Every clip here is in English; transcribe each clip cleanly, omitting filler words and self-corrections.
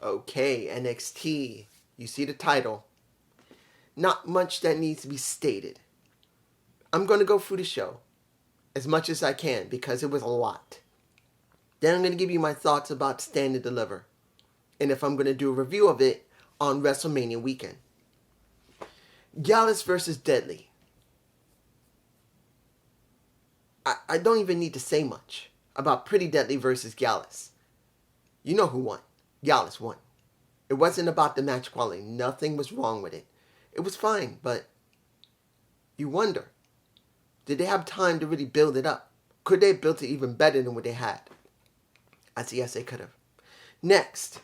Okay, NXT. You see the title. Not much that needs to be stated. I'm going to go through the show as much as I can because it was a lot. Then I'm going to give you my thoughts about Stand and Deliver. And if I'm going to do a review of it on WrestleMania weekend. Gallus versus Deadly. I don't even need to say much about Pretty Deadly versus Gallus. You know who won. Gallus won. It wasn't about the match quality. Nothing was wrong with it. It was fine, but you wonder, did they have time to really build it up? Could they have built it even better than what they had? I say yes, they could have. Next,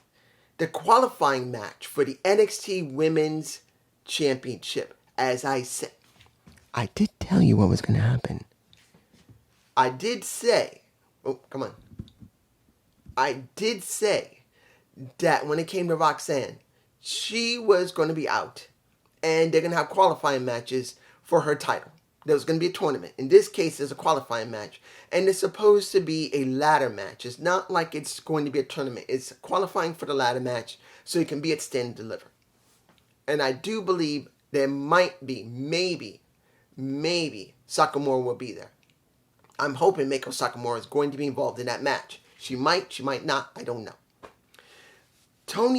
the qualifying match for the NXT Women's Championship. As I said, I did tell you what was going to happen. I did say, I did say that when it came to Roxanne, she was going to be out. And they're going to have qualifying matches for her title. There's going to be a tournament. In this case, there's a qualifying match. And it's supposed to be a ladder match. It's not like it's going to be a tournament. It's qualifying for the ladder match so you can be at Stand and Deliver. And I do believe there might be, maybe, Sakamura will be there. I'm hoping Meiko Sakamura is going to be involved in that match. She might not, I don't know. I'm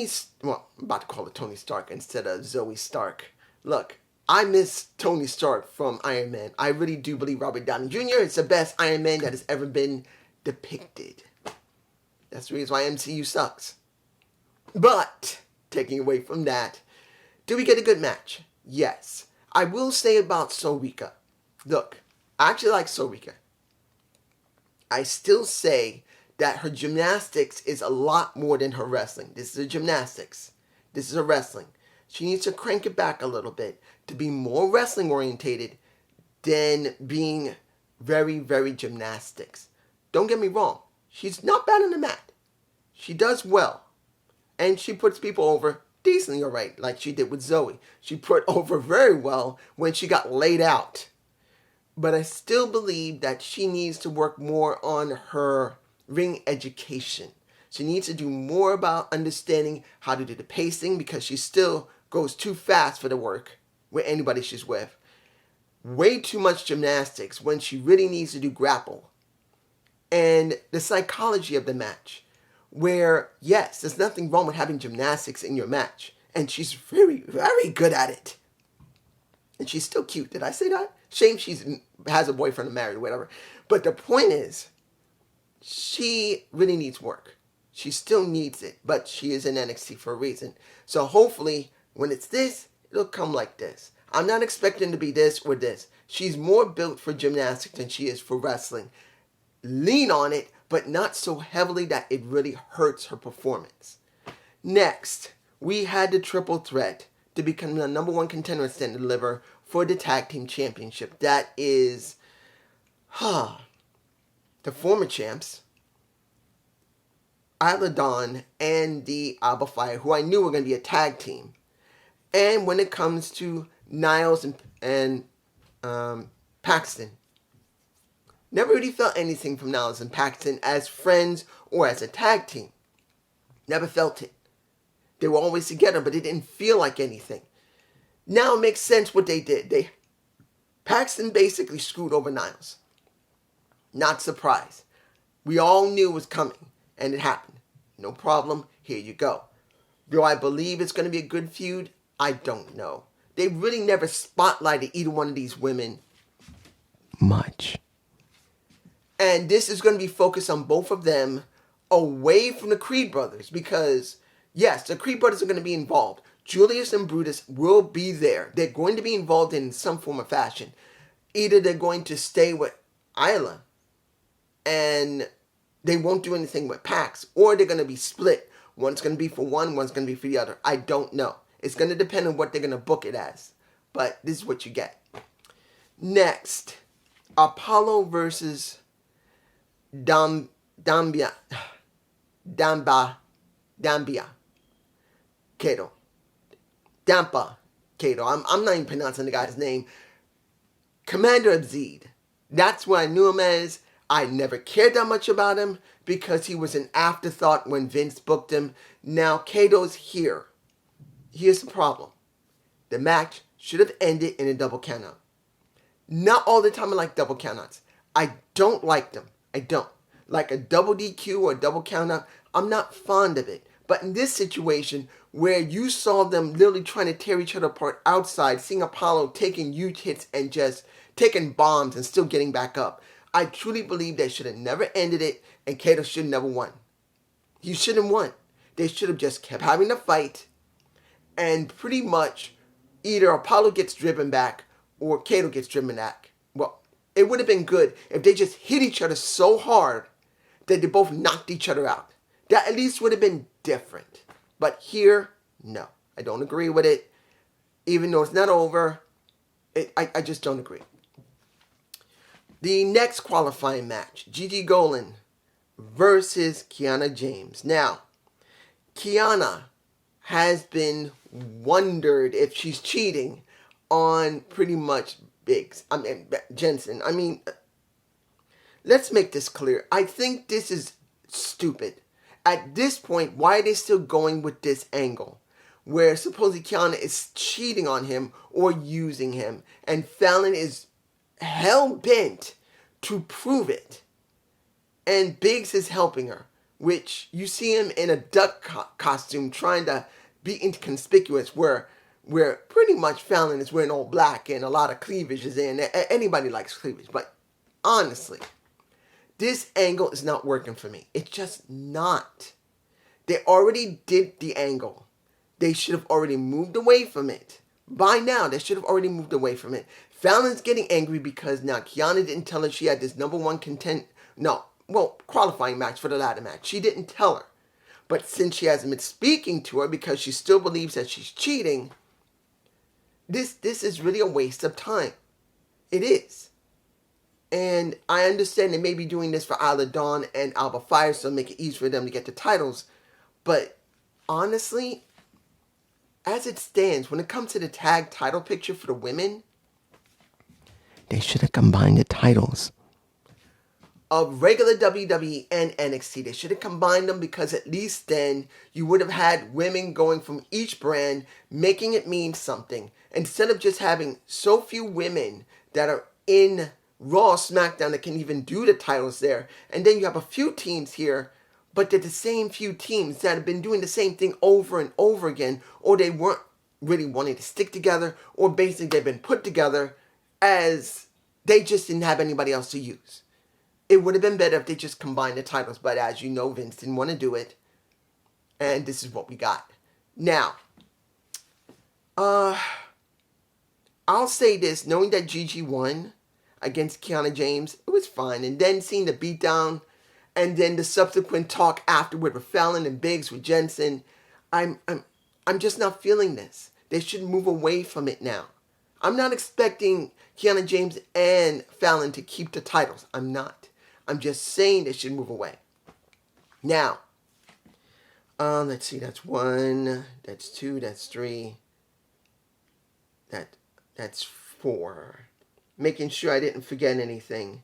about to call her Tony Stark instead of Zoe Stark. Look, I miss Tony Stark from Iron Man. I really do believe Robert Downey Jr. is the best Iron Man that has ever been depicted. That's the reason why MCU sucks. But, taking away from that, do we get a good match? Yes. I will say about Sorika. Look, I actually like Sorika. I still say that her gymnastics is a lot more than her wrestling. This is a gymnastics. This is a wrestling. She needs to crank it back a little bit to be more wrestling orientated than being very, very gymnastics. Don't get me wrong. She's not bad on the mat. She does well. And she puts people over decently alright, like she did with Zoe. She put over very well when she got laid out. But I still believe that she needs to work more on her ring education. She needs to do more about understanding how to do the pacing because she still goes too fast for the work with anybody she's with. Way too much gymnastics when she really needs to do grapple. And the psychology of the match, where yes, there's nothing wrong with having gymnastics in your match. And she's very, very good at it. And she's still cute. Did I say that? Shame she has a boyfriend or married or whatever. But the point is, she really needs work. She still needs it, but she is in NXT for a reason. So hopefully, when it's this, it'll come like this. I'm not expecting to be this or this. She's more built for gymnastics than she is for wrestling. Lean on it, but not so heavily that it really hurts her performance. Next, we had the triple threat to become the number one contender at Stand and Deliver for the Tag Team Championship. That is, the former champs, Isla Dawn and the Alba Fire, who I knew were going to be a tag team. And when it comes to Niles and Paxton, never really felt anything from Niles and Paxton as friends or as a tag team. Never felt it. They were always together, but it didn't feel like anything. Now it makes sense what they did. Paxton basically screwed over Niles. Not surprised. We all knew it was coming, and it happened. No problem, here you go. Do I believe it's going to be a good feud? I don't know. They really never spotlighted either one of these women much. And this is going to be focused on both of them away from the Creed brothers because, yes, the Creed brothers are going to be involved. Julius and Brutus will be there. They're going to be involved in some form of fashion. Either they're going to stay with Isla and they won't do anything with Pax, or they're going to be split. One's going to be for one, one's going to be for the other. I don't know. It's going to depend on what they're going to book it as. But this is what you get. Next, Apollo versus Dambia Kato. Dampa Kato. I'm not even pronouncing the guy's name. Commander Abzid. That's what I knew him as. I never cared that much about him because he was an afterthought when Vince booked him. Now Kato's here. Here's the problem. The match should have ended in a double countout. Not all the time I like double countouts. I don't like them. I don't. Like a double DQ or a double countout, I'm not fond of it. But in this situation, where you saw them literally trying to tear each other apart outside, seeing Apollo taking huge hits and just taking bombs and still getting back up, I truly believe they should have never ended it and Kato should have never won. He shouldn't have won. They should have just kept having the fight and pretty much either Apollo gets driven back or Kato gets driven back. Well, it would have been good if they just hit each other so hard that they both knocked each other out. That at least would have been different. But here, no. I don't agree with it. Even though it's not over, I just don't agree. The next qualifying match, Gigi Golan versus Kiana James. Now, Kiana has been wondered if she's cheating on pretty much Jensen. Let's make this clear. I think this is stupid. At this point, why are they still going with this angle? Where supposedly Kiana is cheating on him or using him. And Fallon is hell-bent to prove it. And Biggs is helping her. Which you see him in a duck costume trying to be inconspicuous. Where pretty much Fallon is wearing all black and a lot of cleavage is in. Anybody likes cleavage. But honestly, this angle is not working for me. It's just not. They already did the angle. They should have already moved away from it. By now, they should have already moved away from it. Fallon's getting angry because now Kiana didn't tell her she had this number one qualifying match for the ladder match. She didn't tell her. But since she hasn't been speaking to her because she still believes that she's cheating, this is really a waste of time. It is. And I understand they may be doing this for Isla Dawn and Alba Fire, so make it easy for them to get the titles. But honestly, as it stands, when it comes to the tag title picture for the women, they should have combined the titles of regular WWE and NXT. They should have combined them because at least then you would have had women going from each brand, making it mean something. Instead of just having so few women that are in Raw, SmackDown that can even do the titles there. And then you have a few teams here, but they're the same few teams that have been doing the same thing over and over again, or they weren't really wanting to stick together, or basically they've been put together as they just didn't have anybody else to use. It would have been better if they just combined the titles, but as you know, Vince didn't want to do it, and this is what we got. Now, I'll say this, knowing that Gigi won against Kiana James, it was fine. And then seeing the beatdown and then the subsequent talk afterward with Fallon and Biggs with Jensen, I'm just not feeling this. They should move away from it now. I'm not expecting Kiana James and Fallon to keep the titles. I'm not. I'm just saying they should move away. Now, let's see, that's 1, that's 2, that's 3, that's 4. Making sure I didn't forget anything.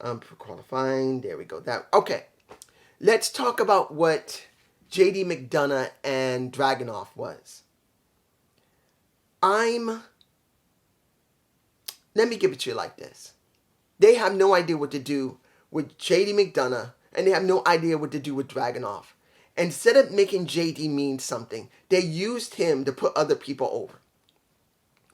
For qualifying, there we go. Okay. Let's talk about what JD McDonough and Dragunov was. Let me give it to you like this. They have no idea what to do with JD McDonough, and they have no idea what to do with Dragunov. Instead of making JD mean something, they used him to put other people over,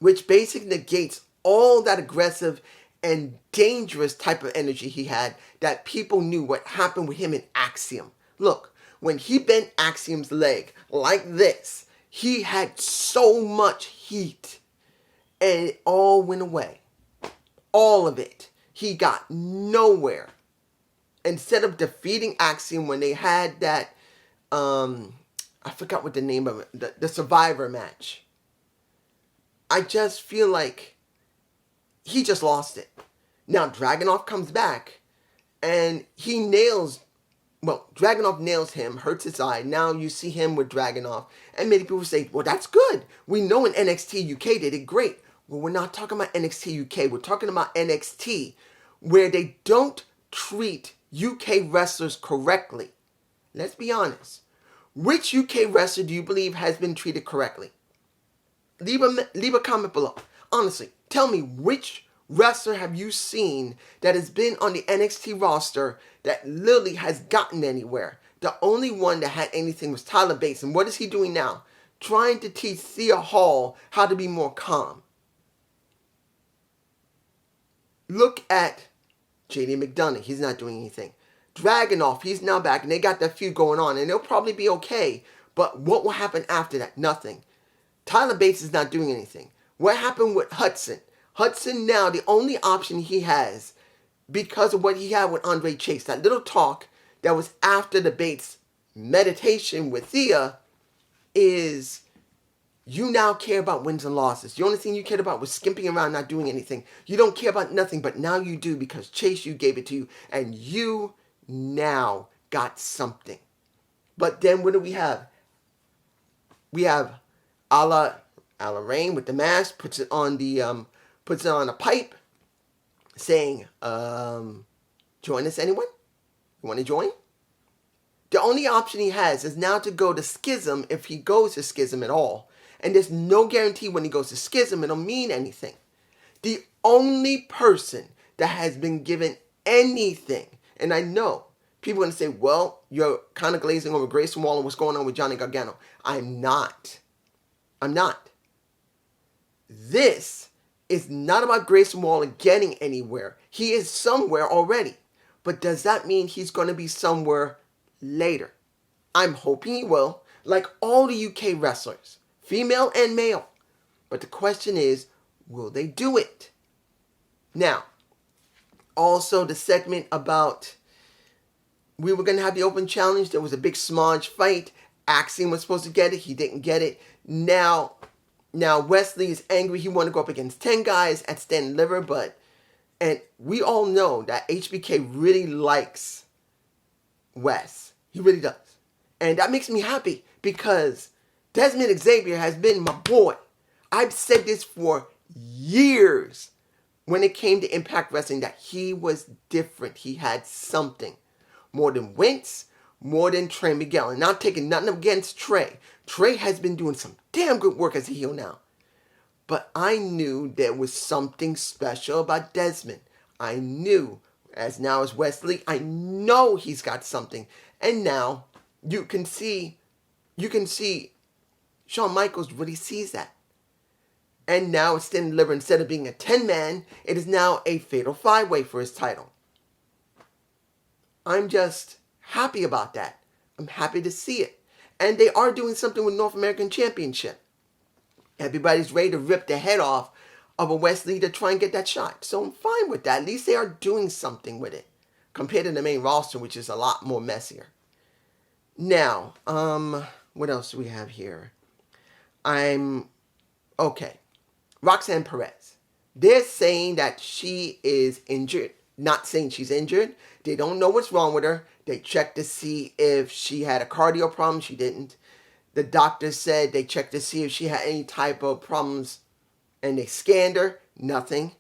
which basically negates all that aggressive and dangerous type of energy he had that people knew what happened with him in Axiom. Look, when he bent Axiom's leg like this, he had so much heat and it all went away. All of it. He got nowhere. Instead of defeating Axiom when they had that, I forgot what the name of it, the Survivor match. I just feel like he just lost it. Now Dragunov comes back and Dragunov nails him, hurts his eye. Now you see him with Dragunov. And many people say, well, that's good. We know in NXT UK they did great. Well, we're not talking about NXT UK. We're talking about NXT where they don't treat UK wrestlers correctly? Let's be honest. Which UK wrestler do you believe has been treated correctly? Leave a comment below. Honestly, tell me, which wrestler have you seen that has been on the NXT roster that literally has gotten anywhere? The only one that had anything was Tyler Bates. And what is he doing now? Trying to teach Thea Hall how to be more calm. Look at JD McDonough. He's not doing anything. Dragunov, he's now back, and they got that feud going on, and they'll probably be okay. But what will happen after that? Nothing. Tyler Bates is not doing anything. What happened with Hudson? Hudson now, the only option he has, because of what he had with Andre Chase, that little talk that was after the Bates meditation with Thea, is you now care about wins and losses. The only thing you cared about was skimping around, not doing anything. You don't care about nothing, but now you do because Chase, you gave it to you, and you now got something. But then what do we have? We have Ala Rain with the mask, puts it on a pipe, saying, join us, anyone? You want to join? The only option he has is now to go to Schism, if he goes to Schism at all. And there's no guarantee when he goes to Schism it'll mean anything. The only person that has been given anything, and I know people are going to say, well, you're kind of glazing over Grayson Waller and what's going on with Johnny Gargano. I'm not. This is not about Grayson Waller getting anywhere. He is somewhere already. But does that mean he's going to be somewhere later? I'm hoping he will, like all the UK wrestlers, female and male. But the question is, will they do it? Now, also the segment about we were going to have the open challenge. There was a big smudge fight. Axiom was supposed to get it. He didn't get it. Now Wesley is angry. He wanted to go up against 10 guys at Stand and Deliver, and we all know that HBK really likes Wes. He really does. And that makes me happy because Desmond Xavier has been my boy. I've said this for years when it came to Impact Wrestling, that he was different. He had something. More than Wentz, more than Trey Miguel. And not taking nothing against Trey. Trey has been doing some damn good work as a heel now. But I knew there was something special about Desmond. I knew, as Wesley, I know he's got something. And now you can see Shawn Michaels really sees that. And now it's Stand and Deliver. Instead of being a 10-man, it is now a fatal 5-way for his title. I'm just happy about that. I'm happy to see it. And they are doing something with North American Championship. Everybody's ready to rip the head off of a Wesley to try and get that shot. So I'm fine with that. At least they are doing something with it compared to the main roster, which is a lot more messier. Now, what else do we have here? Okay. Roxanne Perez. They're saying that she is injured. Not saying she's injured. They don't know what's wrong with her. They checked to see if she had a cardio problem. She didn't. The doctor said they checked to see if she had any type of problems, and they scanned her. Nothing.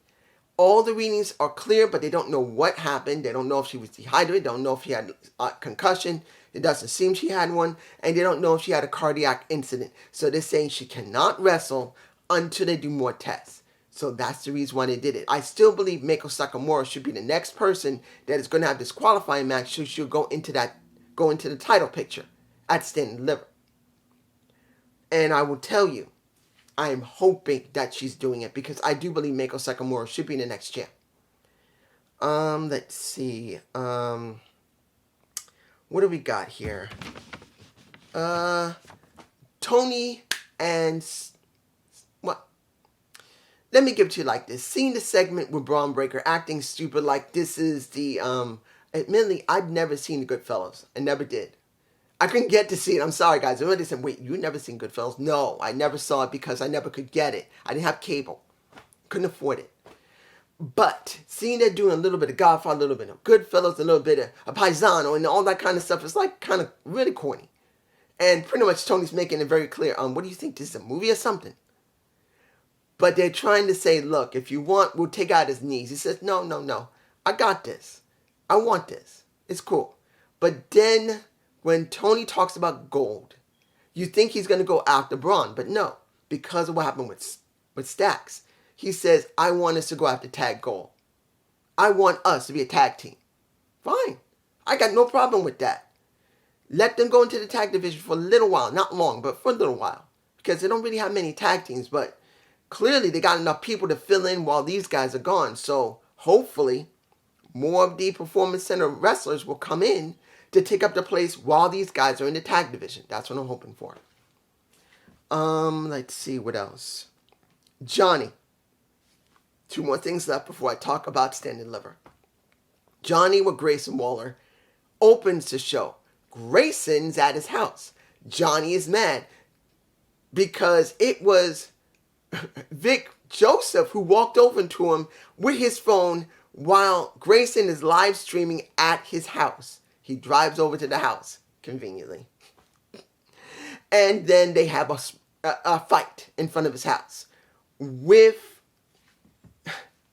All the readings are clear, but they don't know what happened. They don't know if she was dehydrated. They don't know if she had a concussion. It doesn't seem she had one. And they don't know if she had a cardiac incident. So they're saying she cannot wrestle until they do more tests. So that's the reason why they did it. I still believe Meiko Sakamura should be the next person that is going to have this qualifying match, so she'll go into the title picture at Stand and Deliver. And I will tell you, I am hoping that she's doing it because I do believe Meiko Sakamura should be the next champ. Let's see. What do we got here? Tony and what? Let me give it to you like this. Seeing the segment with Braun Breaker acting stupid like this is the, admittedly, I've never seen the Goodfellas. I never did. I couldn't get to see it. I'm sorry, guys. Everybody said, wait, you never seen Goodfellas? No, I never saw it because I never could get it. I didn't have cable. Couldn't afford it. But seeing they're doing a little bit of Godfather, a little bit of Goodfellas, a little bit of Paisano, and all that kind of stuff, it's like kind of really corny. And pretty much Tony's making it very clear, what do you think, this is a movie or something? But they're trying to say, look, if you want, we'll take out his knees. He says, no, I got this. I want this. It's cool. But then when Tony talks about gold, you think he's going to go after Braun, but no, because of what happened with Stacks. He says, I want us to go after tag gold. I want us to be a tag team. Fine. I got no problem with that. Let them go into the tag division for a little while. Not long, but for a little while. Because they don't really have many tag teams, but clearly they got enough people to fill in while these guys are gone. So hopefully more of the Performance Center wrestlers will come in to take up the place while these guys are in the tag division. That's what I'm hoping for. Let's see what else. Johnny. 2 more things left before I talk about Stand and Deliver. Johnny with Grayson Waller opens the show. Grayson's at his house. Johnny is mad because it was Vic Joseph who walked over to him with his phone while Grayson is live streaming at his house. He drives over to the house, conveniently. And then they have a fight in front of his house with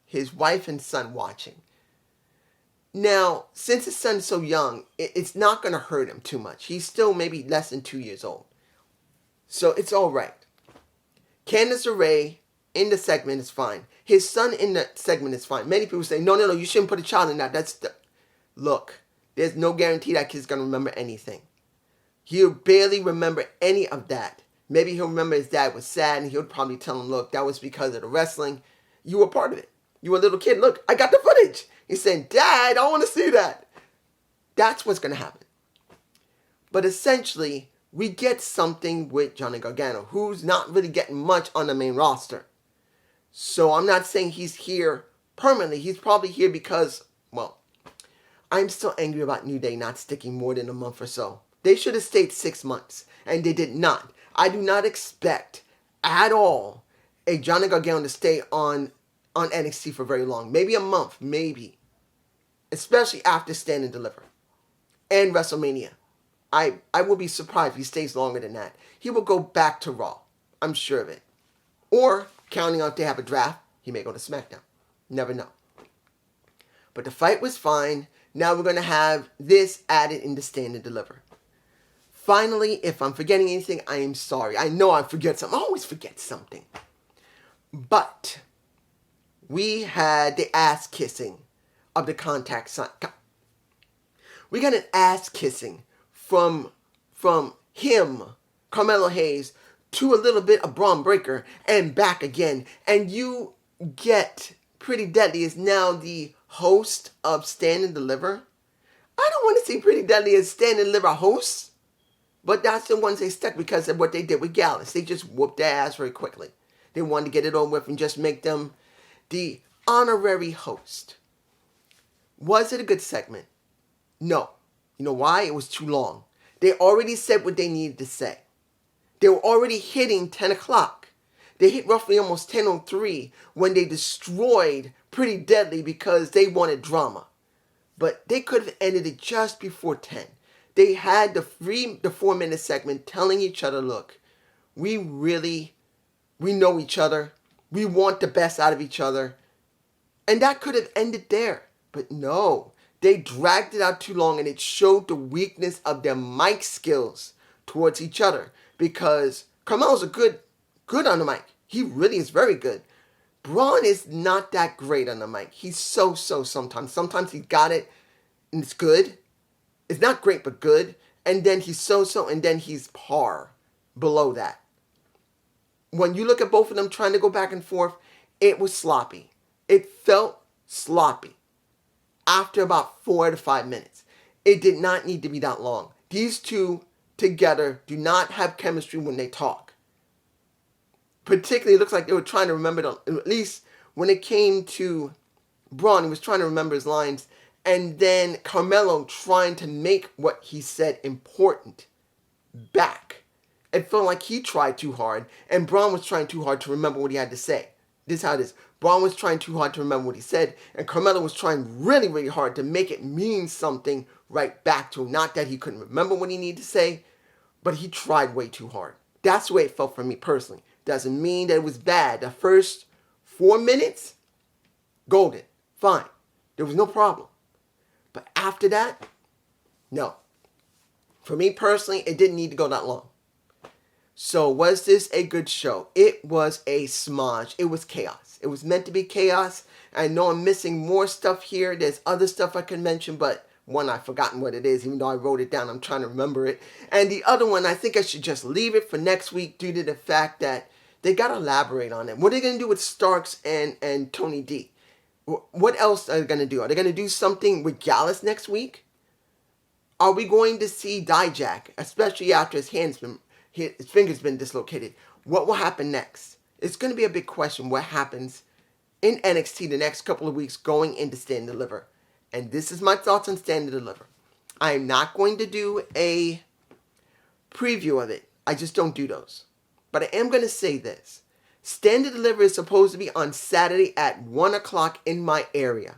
his wife and son watching. Now, since his son's so young, it's not going to hurt him too much. He's still maybe less than 2 years old. So it's all right. Candice LeRae in the segment is fine. His son in the segment is fine. Many people say, no, you shouldn't put a child in that. Look, there's no guarantee that kid's going to remember anything. He'll barely remember any of that. Maybe he'll remember his dad was sad and he'll probably tell him, look, that was because of the wrestling. You were part of it. You were a little kid. Look, I got the footage. He's saying, Dad, I want to see that. That's what's going to happen. But essentially, we get something with Johnny Gargano, who's not really getting much on the main roster. So I'm not saying he's here permanently. He's probably here because, well, I'm still angry about New Day not sticking more than a month or so. They should have stayed 6 months, and they did not. I do not expect at all a Johnny Gargano to stay on NXT for very long. Maybe a month, maybe. Especially after Stand and Deliver. And WrestleMania. I will be surprised if he stays longer than that. He will go back to Raw. I'm sure of it. Or, counting on if they have a draft, he may go to SmackDown. Never know. But the fight was fine. Now we're going to have this added into Stand and Deliver. Finally, if I'm forgetting anything, I am sorry. I know I forget something. I always forget something. But we had the ass kissing of the contact sign. We got an ass kissing from him, Carmelo Hayes, to a little bit of Braun Breaker and back again. And you get Pretty Deadly is now the host of Stand and Deliver. I don't want to see Pretty Deadly as Stand and Deliver hosts. But that's the ones they stuck because of what they did with Gallus. They just whooped their ass very quickly. They wanted to get it over with and just make them the honorary host. Was it a good segment? No. You know why? It was too long. They already said what they needed to say. They were already hitting 10 o'clock. They hit roughly almost 10:03 when they destroyed Pretty Deadly because they wanted drama. But they could have ended it just before 10. They had the 4-minute segment telling each other, look, we know each other. We want the best out of each other. And that could have ended there. But no, they dragged it out too long and it showed the weakness of their mic skills towards each other. Because Carmelo's good on the mic. He really is very good. Braun is not that great on the mic. He's so sometimes. Sometimes he got it and it's good. It's not great, but good. And then he's so, and then he's par below that. When you look at both of them trying to go back and forth, it was sloppy. It felt sloppy. After about 4 to 5 minutes. It did not need to be that long. These two together do not have chemistry when they talk. Particularly, it looks like they were trying to remember, at least when it came to Braun, he was trying to remember his lines. And then Carmelo trying to make what he said important back. It felt like he tried too hard. And Braun was trying too hard to remember what he had to say. This is how it is. Braun was trying too hard to remember what he said. And Carmelo was trying really hard to make it mean something right back to him. Not that he couldn't remember what he needed to say. But he tried way too hard. That's the way it felt for me personally. Doesn't mean that it was bad. The first 4 minutes, golden. Fine. There was no problem. But after that, no. For me personally, it didn't need to go that long. So was this a good show? It was a smudge. It was chaos. It was meant to be chaos. I know I'm missing more stuff here. There's other stuff I can mention, but one, I've forgotten what it is, even though I wrote it down. I'm trying to remember it. And the other one, I think I should just leave it for next week due to the fact that they got to elaborate on it. What are they going to do with Starks and Tony D? What else are they going to do? Are they going to do something with Gallus next week? Are we going to see Dijak, especially after his finger's been dislocated? What will happen next? It's going to be a big question. What happens in NXT the next couple of weeks going into Stand and Deliver? And this is my thoughts on Stand and Deliver. I am not going to do a preview of it. I just don't do those. But I am going to say this. Stand and Deliver is supposed to be on Saturday at 1 o'clock in my area.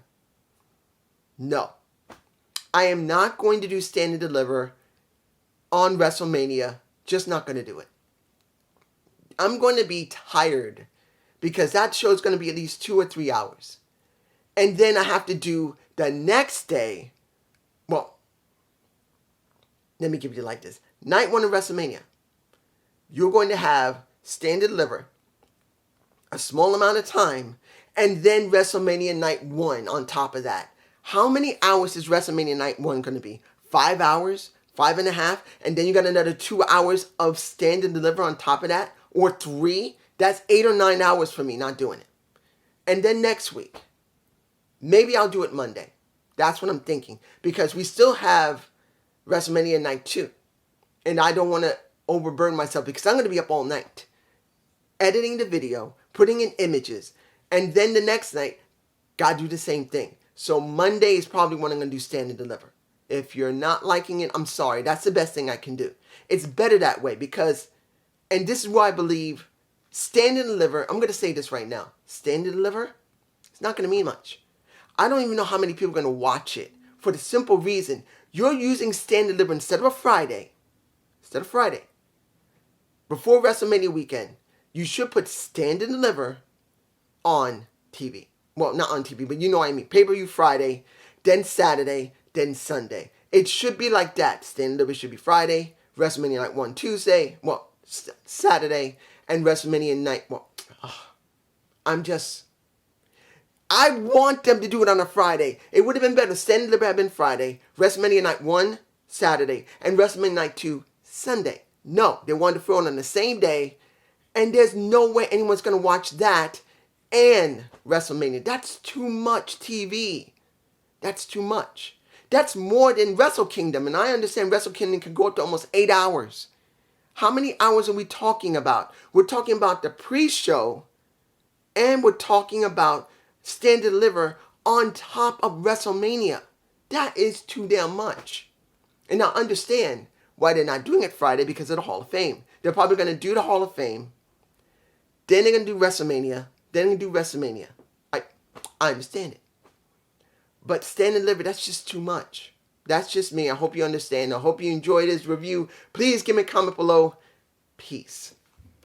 No. I am not going to do Stand and Deliver on WrestleMania. Just not going to do it. I'm going to be tired because that show is going to be at least 2 or 3 hours. And then I have to do the next day. Well, let me give you like this. Night 1 of WrestleMania. You're going to have Stand and Deliver a small amount of time, and then WrestleMania Night 1 on top of that. How many hours is WrestleMania Night 1 going to be? 5 hours? 5.5? And then you got another 2 hours of Stand and Deliver on top of that? Or 3? That's 8 or 9 hours for me not doing it. And then next week, maybe I'll do it Monday. That's what I'm thinking. Because we still have WrestleMania Night 2. And I don't want to overburden myself because I'm going to be up all night editing the video, putting in images, and then the next night, gotta do the same thing. So Monday is probably when I'm going to do Stand and Deliver. If you're not liking it, I'm sorry. That's the best thing I can do. It's better that way because, and this is why I believe, Stand and Deliver, I'm going to say this right now. Stand and Deliver, it's not going to mean much. I don't even know how many people are going to watch it for the simple reason you're using Stand and Deliver instead of a Friday. Before WrestleMania weekend, you should put Stand and Deliver on TV. Well, not on TV, but you know what I mean. Pay-per-view Friday, then Saturday, then Sunday. It should be like that. Stand and Deliver should be Friday, WrestleMania Night 1 Tuesday, Saturday, and WrestleMania Night, I want them to do it on a Friday. It would have been better. Stand and Deliver had been Friday, WrestleMania Night 1 Saturday, and WrestleMania Night 2 Sunday. No, they wanted to throw it on the same day, and there's no way anyone's going to watch that and WrestleMania. That's too much TV. That's too much. That's more than Wrestle Kingdom, and I understand Wrestle Kingdom can go up to almost 8 hours. How many hours are we talking about? We're talking about the pre-show, and we're talking about Stand and Deliver on top of WrestleMania. That is too damn much. And I understand why they're not doing it Friday because of the Hall of Fame. They're probably going to do the Hall of Fame. Then they're going to do WrestleMania. Then they're going to do WrestleMania. I understand it. But Stand and Deliver, that's just too much. That's just me. I hope you understand. I hope you enjoyed this review. Please give me a comment below. Peace.